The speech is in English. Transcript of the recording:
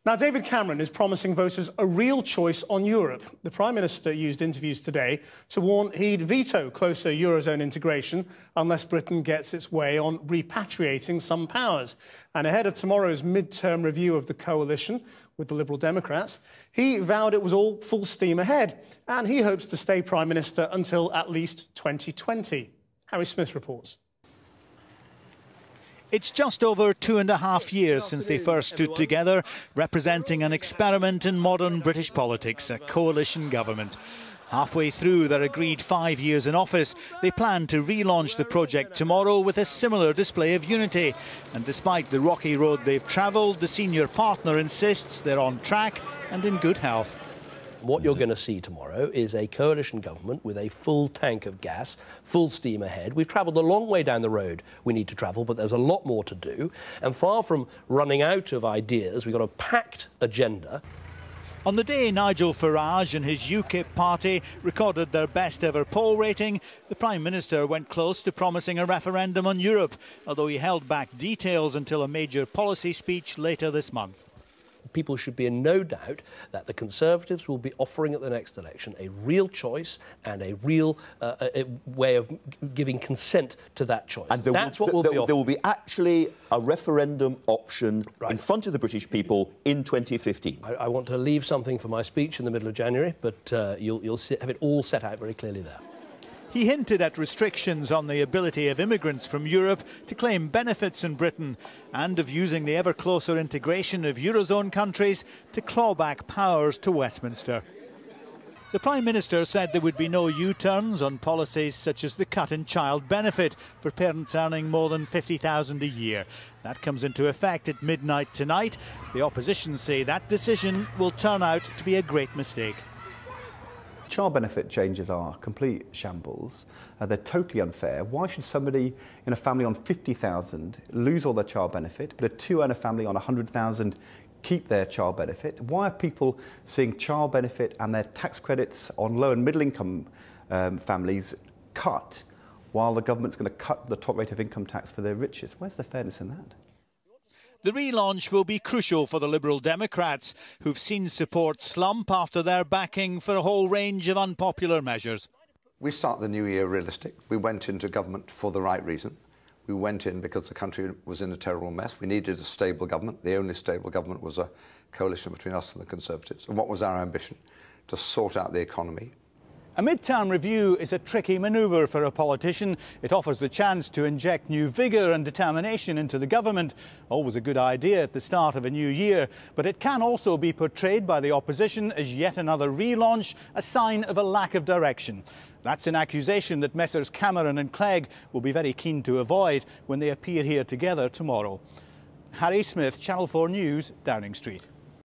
Now, David Cameron is promising voters a real choice on Europe. The Prime Minister used interviews today to warn he'd veto closer Eurozone integration unless Britain gets its way on repatriating some powers. And ahead of tomorrow's mid-term review of the coalition with the Liberal Democrats, he vowed it was all full steam ahead. And he hopes to stay Prime Minister until at least 2020. Harry Smith reports. It's just over 2.5 years since they first stood together, representing an experiment in modern British politics, a coalition government. Halfway through their agreed 5 years in office, they plan to relaunch the project tomorrow with a similar display of unity. And despite the rocky road they've travelled, the senior partner insists they're on track and in good health. What you're going to see tomorrow is a coalition government with a full tank of gas, full steam ahead. We've travelled a long way down the road we need to travel, but there's a lot more to do. And far from running out of ideas, we've got a packed agenda. On the day Nigel Farage and his UKIP party recorded their best ever poll rating, the Prime Minister went close to promising a referendum on Europe, although he held back details until a major policy speech later this month. People should be in no doubt that the Conservatives will be offering at the next election a real choice and a real way of giving consent to that choice. And that's what we'll be offering. There will be actually a referendum option in front of the British people in 2015. I want to leave something for my speech in the middle of January, but you'll have it all set out very clearly there. He hinted at restrictions on the ability of immigrants from Europe to claim benefits in Britain and of using the ever closer integration of Eurozone countries to claw back powers to Westminster. The Prime Minister said there would be no U-turns on policies such as the cut in child benefit for parents earning more than $50,000 a year. That comes into effect at midnight tonight. The opposition say that decision will turn out to be a great mistake. Child benefit changes are complete shambles. They're totally unfair. Why should somebody in a family on 50,000 lose all their child benefit, but a two-earner family on 100,000 keep their child benefit? Why are people seeing child benefit and their tax credits on low and middle income families cut while the government's going to cut the top rate of income tax for their richest? Where's the fairness in that? The relaunch will be crucial for the Liberal Democrats, who've seen support slump after their backing for a whole range of unpopular measures. We start the new year realistic. We went into government for the right reason. We went in because the country was in a terrible mess. We needed a stable government. The only stable government was a coalition between us and the Conservatives. And what was our ambition? To sort out the economy. A mid-term review is a tricky manoeuvre for a politician. It offers the chance to inject new vigour and determination into the government. Always a good idea at the start of a new year. But it can also be portrayed by the opposition as yet another relaunch, a sign of a lack of direction. That's an accusation that Messrs Cameron and Clegg will be very keen to avoid when they appear here together tomorrow. Harry Smith, Channel 4 News, Downing Street.